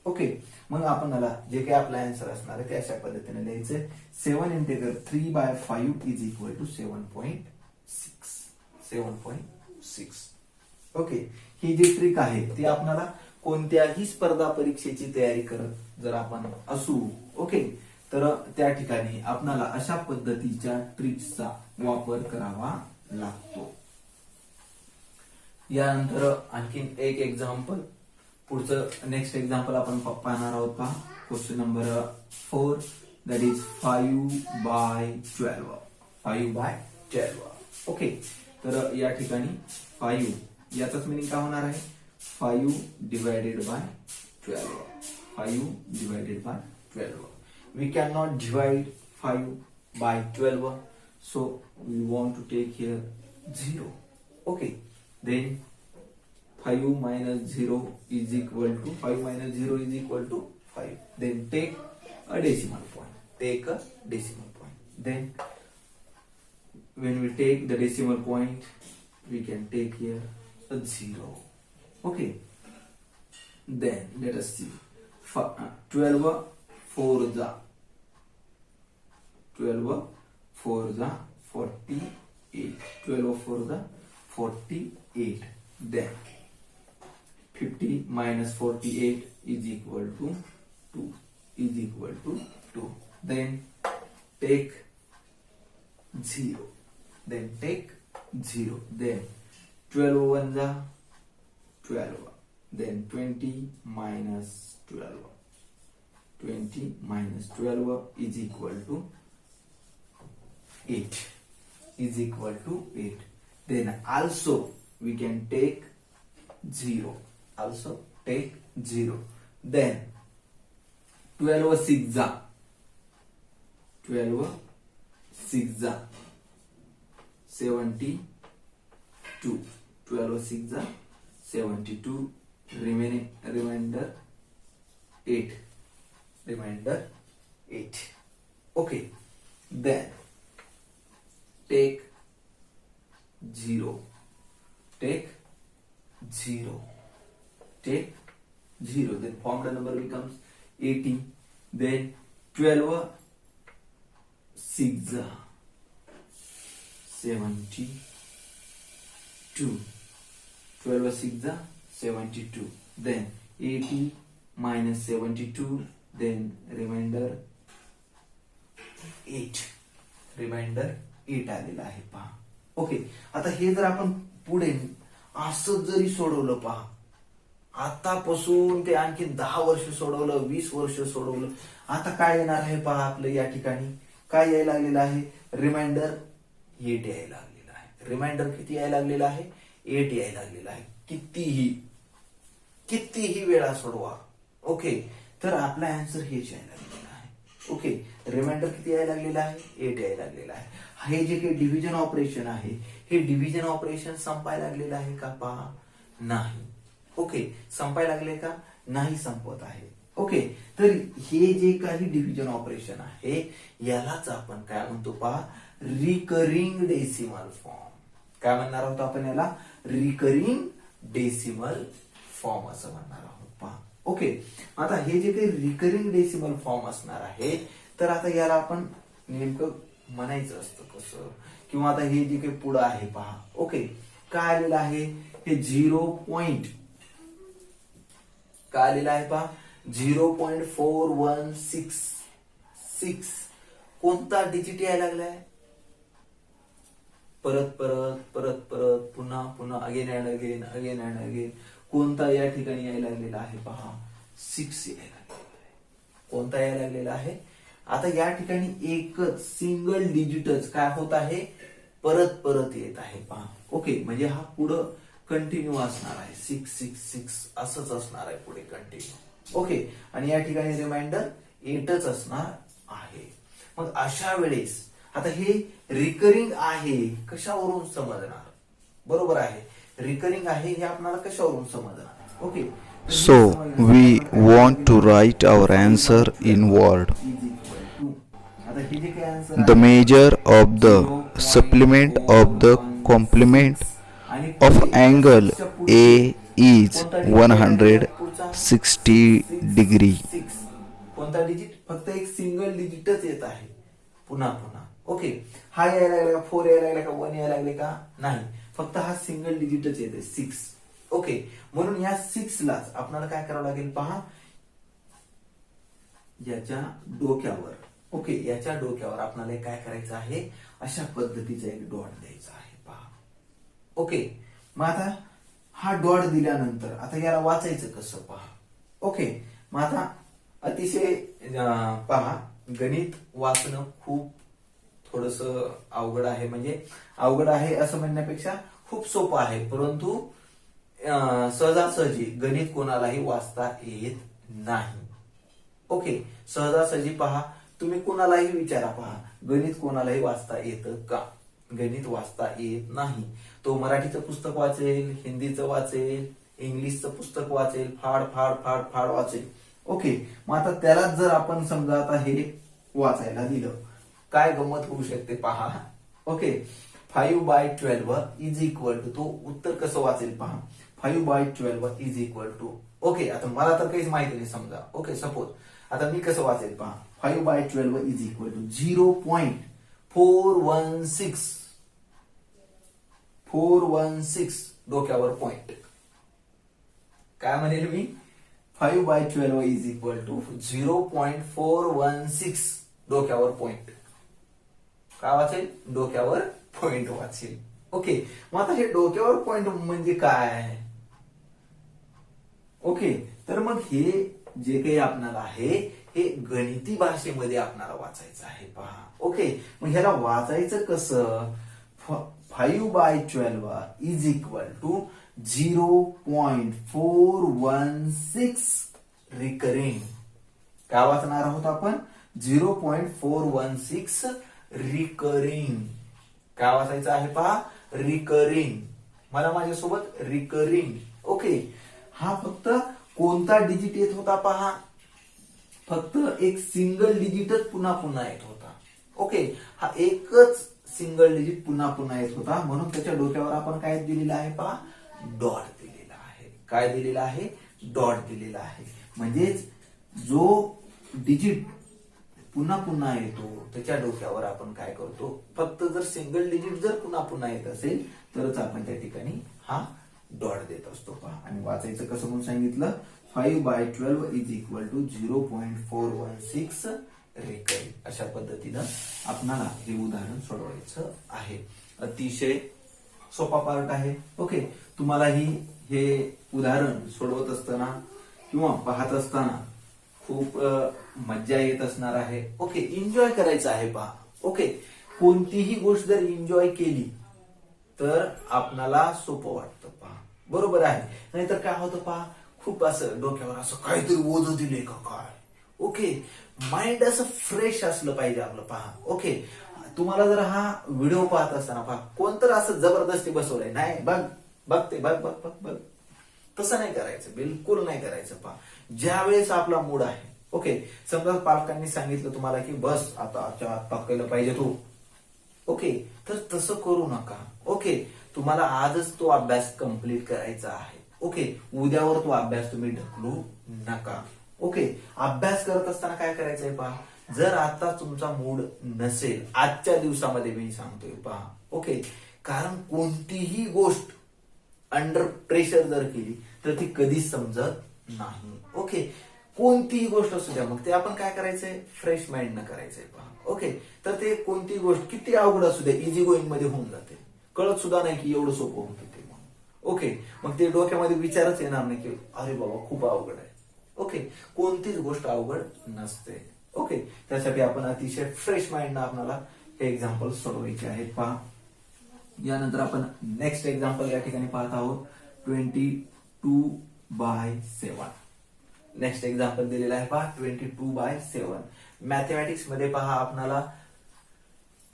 [SPEAKER 1] ओके, मग आपल्याला जे काही आपला आन्सर असणार आहे ते अशा पद्धतीने लिहायचं, 7 integer 3/5 is equal to 7.6. Okay, ही जी ट्रिक आहे ती आपल्याला कोणत्याही स्पर्धा परीक्षेची तयारी करत जर आपण असू, ओके, तर त्या ठिकाणी आपल्याला अशा पद्धतीच्या ट्रिक्सचा वापर करावा लागतो. यानंतर आणखीन एक एक्झाम्पल, पुढचं नेक्स्ट एक्झाम्पल आपण पाहणार आहोत पहा, question number 4, that is 5/12. 5/12. Okay, तर या ठिकाणी 5 याचाच मिनिंग काय होणार आहे, 5 divided by 12. 5 divided by 12. We cannot divide 5 by 12, so we want to take here 0. Okay, then 5 minus 0 is equal to 5 minus 0 is equal to 5. Then take a decimal point. Take a decimal point. Then when we take the decimal point, we can take here a 0. Okay. Then let us see. 12 4 जा 12 4 जा 48. 12 4 the 48. Then 50 minus 48 is equal to 2. Then take 0. Then 12 1 the 12. Then 20 minus 12. 20 minus 12 is equal to 8. Then also we can take 0. Then 12 6 जा 72. 12 6 जा 72. Remainder 8. Okay. Then take 0. Then formed number becomes 80. Then 12 6 72. 12 6 72. Then 80 minus 72. Then remainder 8 आलेला आहे पहा. ओके, आता हे जर आपण पुढे असं जरी सोडवलं पहा, आतापासून ते आणखी 10 वर्ष सोडवलं, 20 वर्ष सोडवलं, आता काय येणार आहे पहा. आपलं या ठिकाणी काय यायला लागलेलं आहे, रिमाइंडर 8 यायला लागलेला आहे. रिमाइंडर किती यायला लागलेला आहे, 8 यायला लागलेला आहे. कितीही वेळा सोडवा. ओके, तर आपला आन्सर हेच यायला लागलेला आहे. ओके, रिमाइंडर किती यायला लागलेला आहे, 8 यायला लागलेला आहे. हे जे काही डिव्हिजन ऑपरेशन आहे, हे डिव्हिजन ऑपरेशन संपायला लागलेलं आहे का पहा, नाही. ओके, संपायला लागले का, नाही संपत आहे. ओके, तर हे जे काही डिव्हिजन ऑपरेशन आहे यालाच आपण काय म्हणतो पहा, रिकरिंग डेसिमल फॉर्म. काय म्हणणार आहोत आपण याला, रिकरिंग डेसिमल फॉर्म असं म्हणणार आहोत पहा. ओके, आता हे जे काही रिकरिंग डेसिमल फॉर्म असणार आहे, तर आता याला आपण नेमकं म्हणायचं असतं कसं, किंवा आता हे जे काही पुढं आहे पहा. ओके, काय आलेलं आहे, हे 0. काय आलेलं आहे पहा, 0.4166. कोणता डिजिट यायला लागलाय, परत पुन्हा अगेन अँड अगेन कोणता या ठिकाणी यायला लागलेला आहे पहा, 6 यायला लागलेला आहे. कोणता यायला लागलेला आहे, आता या ठिकाणी एकच सिंगल डिजिटच काय होत आहे, परत येत आहे पहा. ओके, म्हणजे हा पुढं कंटिन्यू असणार आहे, 666 असंच असणार आहे पुढे कंटिन्यू. ओके, आणि या ठिकाणी रिमाइंडर 8च असणार आहे. मग अशा वेळेस आता हे रिकरिंग आहे कशावरून समजणार, बरोबर आहे, रिकरिंग आहे हे आपल्याला कशावरून समजणार. Okay,
[SPEAKER 4] So we want to write our answer in word. The measure of the supplement of the complement of angle A is 160 degree.
[SPEAKER 1] कोणता डिजिट, फक्त एक सिंगल डिजिटच येत आहे पुन्हा. ओके, हा यायला लागला का, 4 यायला लागला का, 1 यायला लागले का, नाही, फक्त हा सिंगल डिजिटच येते 6. ओके, म्हणून या 6 लाच आपल्याला काय करावं लागेल पहा, याच्या डोक्यावर. ओके, याच्या डोक्यावर आपल्याला काय करायचं आहे, अशा पद्धतीचा एक डॉट द्यायचा आहे पहा. ओके, मग आता हा डॉट दिल्यानंतर आता याला वाचायचं कसं पहा. ओके, मग आता अतिशय पहा, गणित वाचणं खूप थोडस अवघड आहे. म्हणजे अवघड आहे असं म्हणण्यापेक्षा खूप सोपं आहे, परंतु सहजासहजी गणित कोणालाही वाचता येत नाही. ओके, सहजासहजी पहा, तुम्ही कोणालाही विचारा पहा, गणित कोणालाही वाचता येतं का, गणित वाचता येत नाही. तो मराठीचं पुस्तक वाचेल, हिंदीचं वाचेल, इंग्लिशचं पुस्तक वाचेल, फाड वाचेल. ओके, मग आता त्यालाच जर आपण समजा आता हे वाचायला दिलं, काय गंमत होऊ शकते पहा. ओके, 5/12 इज इक्वल टू, तो उत्तर कसं वाचेल पहा, 5/12 इज इक्वल टू. ओके, आता मला तर काहीच माहिती नाही समजा. ओके, सपोज आता मी कसं वाचेल पहा, 5/12 इज इक्वल टू 0.416. 416 डोक्यावर पॉइंट. काय म्हणेल मी 5/12 इज इक्वल टू 0.416 डोक्यावर पॉइंट. काय वाचेल? डोक्यावर पॉइंट वाचेल. ओके, मग आता हे डोक्यावर पॉइंट म्हणजे काय? ओके, तर मग हे जे काही आपल्याला आहे हे गणिती भाषेमध्ये आपल्याला वाचायचं आहे. पहा, ओके, मग ह्याला वाचायचं कसं? 5/12 इज इक्वल टू 0.416 रिकरिंग. काय वाचणार आहोत आपण? 0.416 रिकरिंग. काय वाचायचं आहे? पहा, रिकरिंग. मला माझ्यासोबत रिकरिंग. ओके, हा फक्त कोणता डिजिट येत होता? पहा, फक्त एक सिंगल डिजिटच पुन्हा पुन्हा येत होता. ओके, हा एकच सिंगल डिजिट पुन्हा पुन्हा येत होता, म्हणून त्याच्या डोक्यावर आपण काय दिलेलं आहे? पहा, डॉट दिलेला आहे. काय दिलेला आहे? डॉट दिलेला आहे. म्हणजेच जो डिजिट पुन्हा पुन्हा येतो त्याच्या डोक्यावर आपण काय करतो? फक्त जर सिंगल डिजिट जर पुन्हा पुन्हा येत असेल तरच आपण त्या ठिकाणी हा डॉट देत असतो. पहा, आणि वाचायचं कसं म्हणून सांगितलं? 5/12 इज इक्वल टू 0.416 रिकरिंग. अशा पद्धतीनं आपणाला हे उदाहरण सोडवायचं आहे. अतिशय सोपा पार्ट आहे. ओके, तुम्हालाही हे उदाहरण सोडवत असताना किंवा पाहत असताना खूप मज्जा येत असणार आहे. ओके, एन्जॉय करायचं आहे. पहा, ओके, कोणतीही गोष्ट जर एन्जॉय केली तर आपणाला सोपं वाटतं. पहा, बरोबर आहे. नाहीतर काय होतं? पहा, खूप असं डोक्यावर असं काहीतरी ओझं दिले का काय? ओके, माइंड असं फ्रेश असलं पाहिजे आपलं. पहा, ओके, तुम्हाला जर हा व्हिडिओ पाहत असताना पहा कोणतर असं जबरदस्ती बसवलंय, नाही बघ बघते बघ बघ बघ बघ, तसं नाही करायचं, बिलकुल नाही करायचं. पहा, ज्या वेळेस आपला मूड आहे, ओके, समजा पालकांनी सांगितलं तुम्हाला की बस आता केलं पाहिजे तू, ओके, तर तसं करू नका. ओके, तुम्हाला आजच तो अभ्यास कंप्लीट करायचा आहे. ओके, उद्यावर तो अभ्यास तुम्ही ढकलू नका. ओके, अभ्यास करत असताना काय करायचंय? पहा, जर आता तुमचा मूड नसेल आजच्या दिवसामध्ये, मी सांगतोय, पहा, ओके, कारण कोणतीही गोष्ट अंडर प्रेशर जर केली तर ती कधीच समजत नाही. ओके, कोणतीही गोष्ट असू द्या, मग ते आपण काय करायचंय? फ्रेश माइंड न करायचंय. पहा, ओके, तर ते कोणती गोष्ट किती अवघड असू द्या इझी गोईंग मध्ये होऊन जाते. कळत सुद्धा नाही की एवढं सोपं होतं ते. ओके, मग ते डोक्यामध्ये विचारच येणार नाही की अरे बाबा खूप अवघड आहे. ओके, कोणतीच गोष्ट अवघड नसते. ओके, त्यासाठी आपण अतिशय फ्रेश माइंड आपल्याला हे एक्झाम्पल सोडवायचे आहेत. पहा, यानंतर आपण नेक्स्ट एक्झाम्पल या ठिकाणी पाहत आहोत. 22/7. नेक्स्ट एक्झाम्पल दिलेला आहे. पहा, 22/7. मॅथमॅटिक्स मध्ये पहा, आपल्याला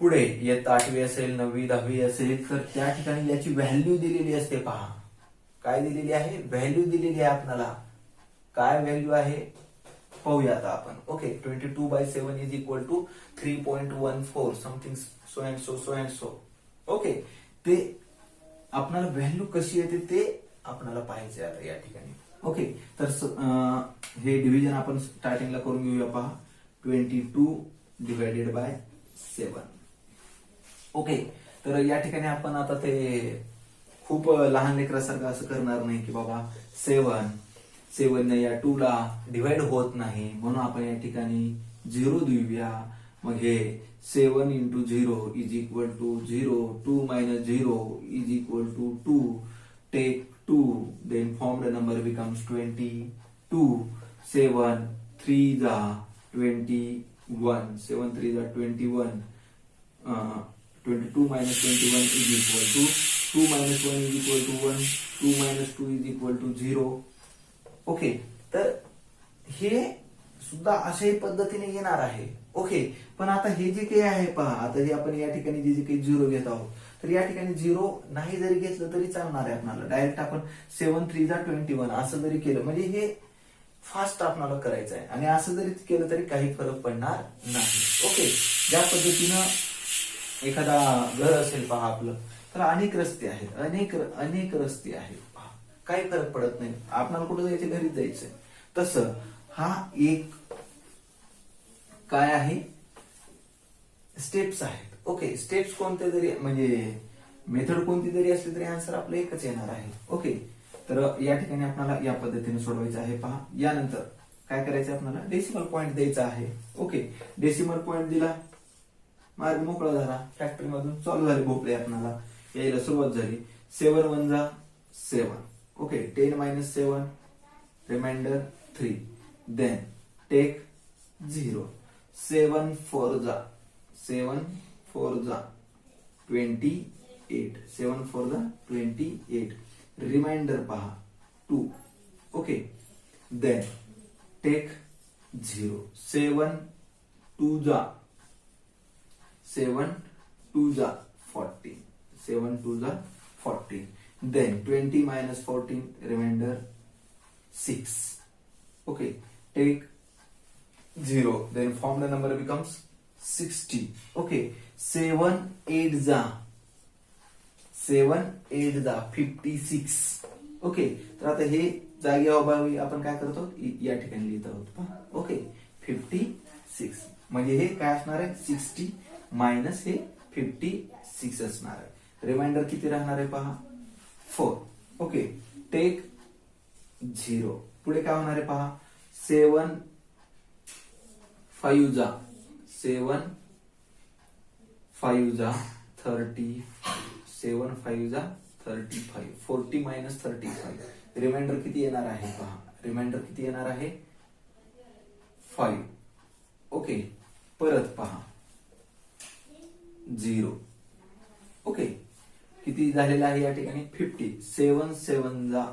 [SPEAKER 1] पुढे इयत्ता 8वी असेल, 9वी 10वी असेल, तर त्या ठिकाणी याची व्हॅल्यू दिलेली असते. पहा, काय दिलेली आहे? व्हॅल्यू दिलेली आहे आपल्याला. काय व्हॅल्यू आहे पाहूया आता आपण. Okay, 22/7 is equal to 3.14 something so and so so and so. Okay, ते आपल्याला व्हॅल्यू कशी येते ते आपल्याला पाहायचे आता या ठिकाणी. ओके, तर हे डिव्हिजन आपण स्टार्टिंगला करून घेऊया. पहा, 22/7. ओके, तर या ठिकाणी आपण आता ते खूप लहान लेकरासारखं असं करणार नाही की बाबा 7 या 2 ला डिवाइड होत नाही, म्हणून आपण या ठिकाणी 0 देऊया. मग हे 7 into 0 is equal to 0, 2 minus 0 is equal to 2, take 2, then formed number becomes 22, 7 3 are 21, 7 3 are 21, 22 minus 21 is equal to 2 minus 1 is equal to 1, 2 minus 2 is equal to 0. Okay, तर हे सुद्धा अशाही पद्धतीने येणार आहे. ओके, पण आता हे जे काही आहे पहा, आता हे आपण या ठिकाणी जे काही 0 घेत आहोत, तर या ठिकाणी 0 नाही जरी घेतलं तरी चालणार आहे आपल्याला. डायरेक्ट आपण 7 3 are 21 असं जरी केलं, म्हणजे हे फास्ट आपल्याला करायचं आहे, आणि असं जरी केलं तरी काही फरक पडणार नाही. ओके, ज्या पद्धतीनं एखादा घर असेल पहा आपलं, तर अनेक रस्ते आहेत, अनेक रस्ते आहेत. पहा, काही फरक पडत नाही. आपल्याला कुठं जायचं? घरीच जायचंय. तसं हा एक काय आहे? स्टेप्स आहेत. ओके, स्टेप्स कोणते तरी म्हणजे मेथड कोणती जरी असली तरी आन्सर आपलं एकच येणार आहे. ओके, तर या ठिकाणी आपल्याला या पद्धतीने सोडवायचं आहे. पहा, यानंतर काय करायचं आपल्याला डेसिमल पॉईंट द्यायचा आहे. ओके, डेसिमल पॉईंट दिला, मार्ग मोकळा झाला, फॅक्टरी मधून चालू झाले भोपळे आपल्याला यायला सुरुवात झाली. 7 1 जा 7. Okay, 10 - 7 remainder 3. Then take 0. 7 4 जा 28. 7 4 जा 28. रिमाइंडर पहा 2. Okay, then take 0. 7 2 जा 14. 7 2 जा 14. Then 20 - 14 remainder 6. Okay, take 0. Then form the number becomes 60. Okay, 7 8 जा 56. ओके, तर आता हे जागी अभावी आपण काय करतो या ठिकाणी लिहित आहोत. ओके, 56 म्हणजे हे काय असणार आहे 60 मायनस हे 56 असणार आहे. रिमाइंडर किती राहणार आहे पहा 4. Okay, take 0. पुढे काय होणार आहे पहा 7 5 जा 30. 7 5 जा 35. 40 - 35. रिमाइंडर किती येणार आहे पहा, रिमाइंडर किती येणार आहे 5. ओके, परत पहा 0. ओके, किती झालेला आहे या ठिकाणी 50. 7 7 जा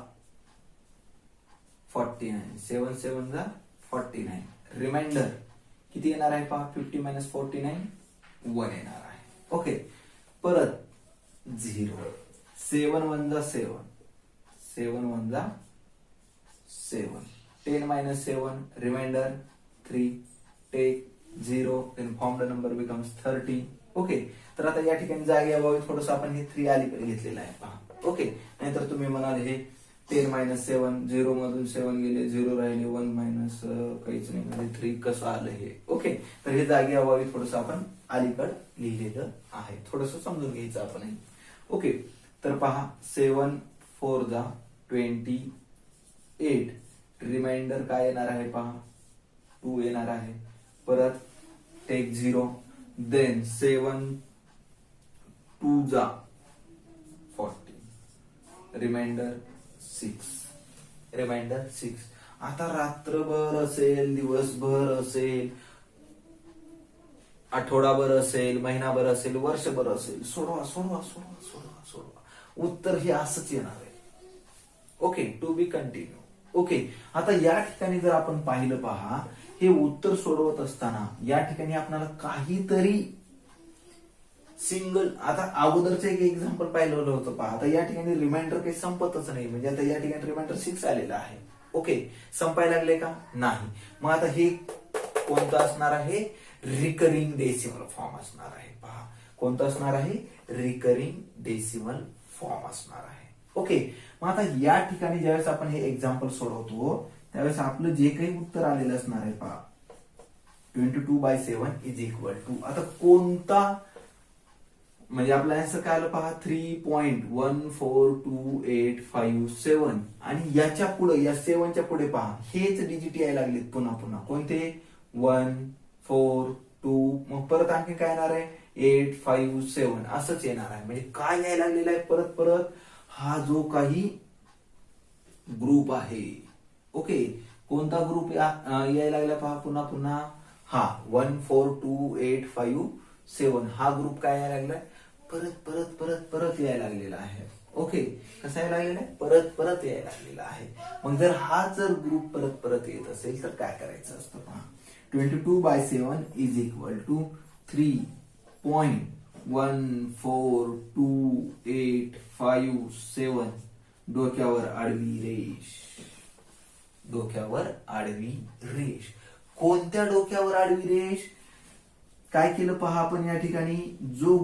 [SPEAKER 1] 49. 7 7 जा 49. रिमाइंडर किती येणार आहे पहा 50 - 49 1 येणार आहे. ओके, परत 0. 7 1 जा 7. 7 1 जा 7. 10 - 7 remainder 3. Take 0. then form the number becomes 30. Okay, तर आता या ठिकाणी जागे अभावी थोडस आपण हे 3 अलीकडे घेतलेलं आहे पहा. ओके, नाहीतर तुम्ही म्हणाल हे 10 - 7 0 मधून 7 गेले 0 राहिले 1 मायनस काहीच नाही म्हणजे 3 कसं आलं हे. ओके, तर हे जागे अभावी थोडस आपण अलीकड लिहिलेलं आहे, थोडस समजून घ्यायचं आपण. ओके, तर पहा 7 4 जा 28. रिमाइंडर काय येणार आहे पहा 2 येणार आहे. परत टेक 0. देन 7 2 जा 40. रिमाइंडर 6. आता रात्रभर असेल, दिवसभर असेल, आठवडाभर असेल, महिनाभर असेल, वर्षभर असेल, सोडवा. उत्तर हे असंच येणार आहे. Okay, to be continue. Okay, आता या ठिकाणी जर आपण पाहिलं पहा हे उत्तर सोडवत असताना या ठिकाणी आपल्याला काहीतरी सिंगल, आता अगोदरचं एक एक्झाम्पल पाहिलेलं होतं पहा. आता या ठिकाणी रिमाइंडर काही संपतच नाही, म्हणजे आता या ठिकाणी रिमाइंडर 6 आलेला आहे. ओके, संपायला लागले का नाही. मग आता हे कोणतं असणार आहे रिकरिंग डेसिमल फॉर्म असणार आहे. पहा कोणतं असणार आहे रिकरिंग डेसिमल फॉर्म असणार आहे. ओके, मग आता या ठिकाणी ज्यावेळेस आपण हे एक्झाम्पल सोडवतो त्यावेळेस आपलं जे काही उत्तर आलेलं असणार आहे पहा 22/7 इज इक्वल टू, आता कोणता म्हणजे आपला आन्सर काय आलं पहा 3.14287 आणि याच्या पुढे या 7च्या पुढे पहा हेच डिजिट यायला लागलेत पुन्हा कोणते 1 4 2 मग परत आणखी काय येणार आहे 8 5 7 असंच येणार आहे. म्हणजे काय यायला लागलेला आहे परत हा जो काही ग्रुप आहे. ओके, कोणता ग्रुप यायला लागला पहा पुन्हा हा 1 4 2 8 5 7 हा ग्रुप काय यायला लागलाय परत यायला लागलेला आहे. ओके, कसा यायला लागलेला आहे परत यायला लागलेला आहे. मग जर हा जर ग्रुप परत येत असेल तर काय करायचं असतं पहा 22/7 इज इक्वल टू 3.14287 डोक्यावर आडवी रेष. कोणत्या डोक्यावर आडवी रेष काय केलं पहा आपण या ठिकाणी जो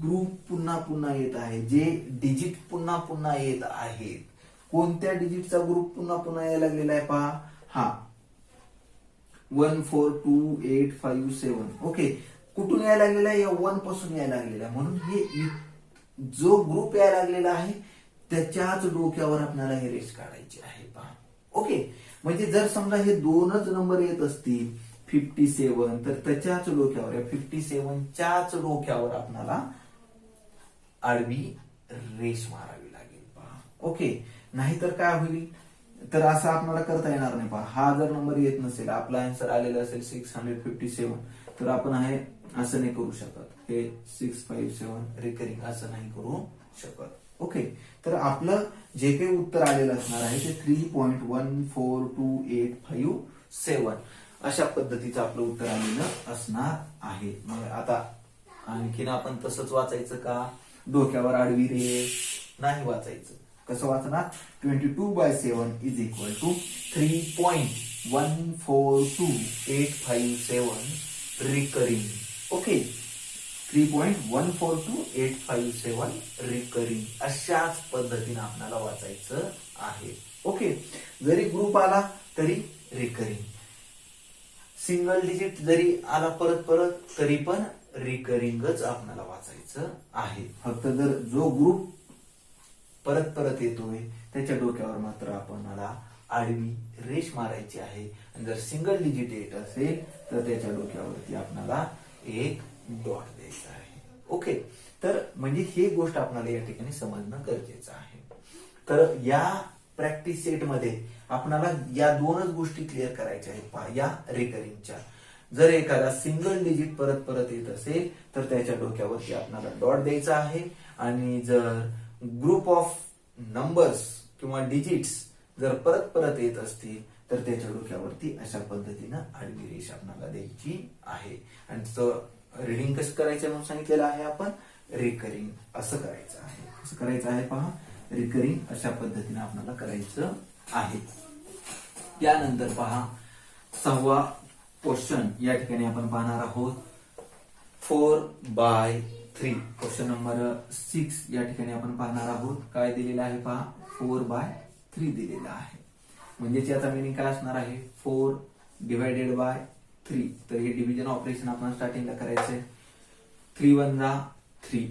[SPEAKER 1] ग्रुप पुन्हा येत आहे, जे डिजिट पुन्हा येत आहेत, कोणत्या डिजिटचा ग्रुप पुन्हा यायला लागलेला आहे पहा हा 14287. ओके, कुठून यायला लागलेला आहे या 1 पासून यायला लागलेला आहे म्हणून हे जो ग्रुप यायला लागलेला आहे त्याच्याच डोक्यावर आपल्याला हे रेष काढायची आहे पहा. ओके, म्हणजे जर समजा हे दोनच नंबर येत असतील 57 तर त्याच्याच डोक्यावर या 57च्याच डोक्यावर आपल्याला आडवी रेष मारावी लागेल पहा. ओके, नाहीतर काय होईल तर असं आपल्याला करता येणार नाही पहा. हा जर नंबर येत नसेल, आपला आन्सर आलेला असेल 657, तर आपण आहे असं नाही करू शकत. हे 657 रिकरिंग असं नाही करू शकत. ओके, तर आपलं जे काही उत्तर आलेलं असणार आहे ते 3.142857 अशा पद्धतीचं आपलं उत्तर आलेलं असणार आहे. मग आता आणखीन आपण तसंच वाचायचं का? डोक्यावर आडवी रेष नाही वाचायचं. कसं वाचणार? 22/7 is equal to 3.142857 recurring. Okay, 3.142857 recurring अशाच पद्धतीने आपल्याला वाचायचं आहे. ओके, जरी ग्रुप आला तरी रिकरिंग, सिंगल डिजिट जरी आला परत परत तरी पण रिकरिंगच आपल्याला वाचायचं आहे. फक्त जर जो ग्रुप परत परत येतोय त्याच्या डोक्यावर मात्र आपल्याला आडवी रेष मारायची आहे. आणि जर सिंगल डिजिट येत असेल तर त्याच्या डोक्यावरती आपल्याला एक डॉट द्यायचा आहे. ओके, तर म्हणजे ही गोष्ट आपल्याला या ठिकाणी समजणं गरजेचं आहे. तर या प्रॅक्टिस सेट मध्ये आपल्याला या दोनच गोष्टी क्लिअर करायच्या आहेत पहा, या रिकरिंगच्या. जर एखादा सिंगल डिजिट परत परत येत असेल तर त्याच्या डोक्यावरती आपल्याला डॉट द्यायचा आहे. आणि जर ग्रुप ऑफ नंबर्स किंवा डिजिट्स जर परत परत येत असतील तर त्याच्या डोक्यावरती अशा पद्धतीनं आडवी रेष आपल्याला द्यायची आहे. आणि रिडिंग कसं करायचं म्हणून सांगितलेलं आहे आपण, रिकरिंग असं करायचं आहे. कसं करायचं आहे पहा, रिकरिंग अशा पद्धतीने आपल्याला करायचं आहे. त्यानंतर पहा 6वा क्वेश्चन या ठिकाणी आपण पाहणार आहोत 4/3. क्वेश्चन नंबर 6 या ठिकाणी आपण पाहणार आहोत. काय दिलेलं आहे पहा, 4/3 दिलेला आहे. म्हणजे याचा मिनिंग काय असणार आहे, 4/3. तर हे डिव्हिजन ऑपरेशन आपण स्टार्टिंगला करायचंय. 3 1 जा 3,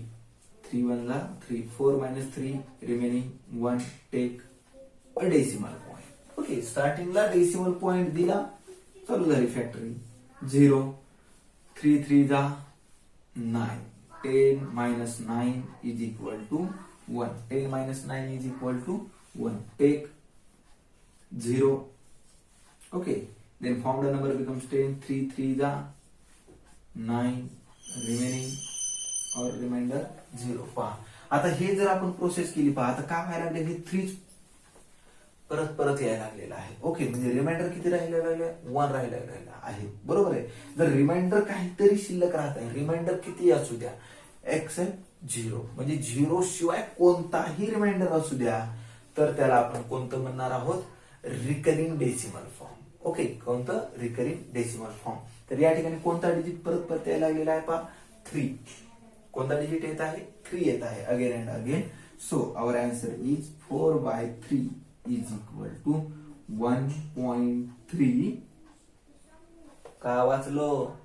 [SPEAKER 1] 3 1 जा 3, 4 - 3 remaining 1, take a decimal point. Okay, स्टार्टिंगला डेसिमल पॉइंट दिला, चालू झाली फॅक्टरी. 0, 3 3 जा 9, 10 - 9 is equal to 1, 10 - 9 is equal to 1, take 0. Okay, then found the number becomes 10, 3 3 जा 9, remaining or remainder 0. पहा आता हे जर आपण प्रोसेस केली पहा, आता काय व्हायला लागले, हे 3 परत परत यायला लागलेलं आहे. ओके, म्हणजे रिमाइंडर किती राहिलेला आहे, 1 राहिलेला आहे. बरोबर आहे. जर रिमाइंडर काहीतरी शिल्लक राहत आहे, रिमाइंडर किती असू द्या एक्सेप्ट 0, म्हणजे 0 शिवाय कोणताही रिमाइंडर असू द्या तर त्याला आपण कोणतं म्हणणार आहोत, रिकरिंग डेसिमल फॉर्म. ओके, कोणतं, रिकरिंग डेसिमल फॉर्म. तर या ठिकाणी कोणता डिजिट परत परत यायला लागलेला आहे पहा, 3. कोणता डिजिट येत आहे, 3 येत आहे again and again. So our answer is 4/3 is equal to 1.3. काय वाचलो,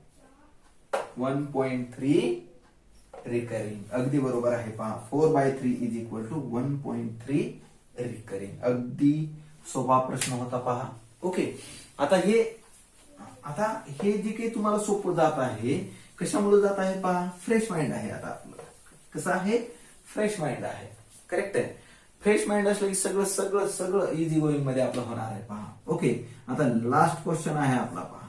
[SPEAKER 1] 1.3 रिकरिंग. अगदी बरोबर आहे पहा, 4/3 इज इक्वल टू 1.3 रिकरिंग. अगदी सोपा प्रश्न होता पहा. ओके, आता हे जे काही तुम्हाला सोपं जात आहे, कशामुळे जात आहे पहा, फ्रेश माइंड आहे. आता आपलं कसं आहे, फ्रेश माइंड आहे. करेक्ट आहे. फ्रेश माइंड असलं की सगळं सगळं सगळं इझी गोईंग मध्ये आपलं होणार आहे पहा. ओके, आता लास्ट क्वेश्चन आहे आपला पहा.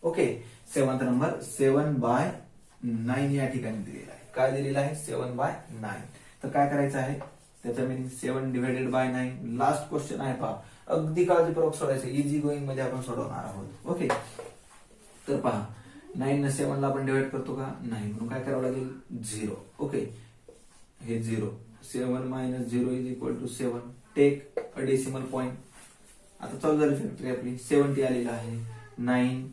[SPEAKER 1] ओके, 7th नंबर 7/9 या ठिकाणी दिलेला आहे. काय दिलेला आहे, 7/9. तर काय करायचं आहे, त्याचा मिनिंग 7/9. लास्ट क्वेश्चन आहे पहा, अगदी काळजीपूर्वक सोडायचं, इझी गोईंग मध्ये आपण सोडवणार आहोत. ओके, तर पहा 9 ने 7 ला आपण डिवाइड करतो का, नाही, म्हणून काय करावं लागेल, 0. ओके, हे 0, 7 - 0 is equal to 7, take a decimal point. आता चालू झाली फॅक्टरी आपली, 70 आलेला आहे. 9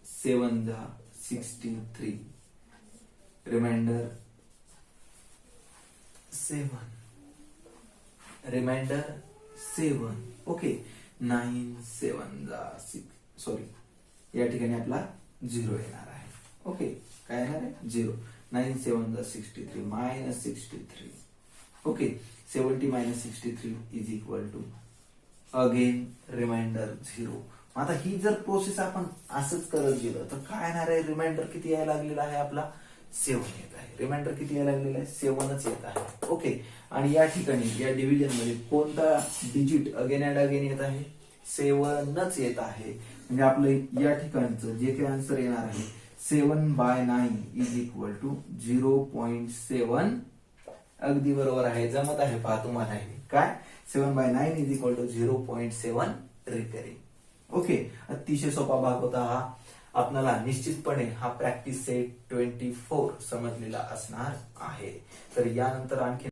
[SPEAKER 1] 7 जा 63, रिमाइंडर 7, रिमाइंडर 7. ओके, 9 7 जा 6, सॉरी या ठिकाणी आपला 0 येणार आहे. ओके, काय येणार आहे, 0. 9 7 जा 63 - 63 okay 70 minus 63 is equal to again remainder 0. आता ही जर प्रोसेस आपण असंच करत गेलो तर काय येणार आहे, रिमाइंडर किती यायला लागलेला आहे आपला 7 येत आहे. रिमाइंडर किती यायला लागलेला आहे 7च येत आहे. ओके, आणि या ठिकाणी या डिव्हिजन मध्ये कोणता डिजिट अगेन अँड अगेन येत आहे 7च येत आहे. म्हणजे आपलं या ठिकाणचं जे काही आन्सर येणार आहे 7/9 इज इक्वल टू 0.7. अगदी बरोबर आहे, जमत आहे पहा तुम्हाला हे काय 7/9 is equal to 0.7 recurring. Okay, अतिशय सोपा भाग होता हा. आपल्याला निश्चितपणे हा प्रॅक्टिस सेट 24 समजलेला असणार आहे. तर यानंतर आणखी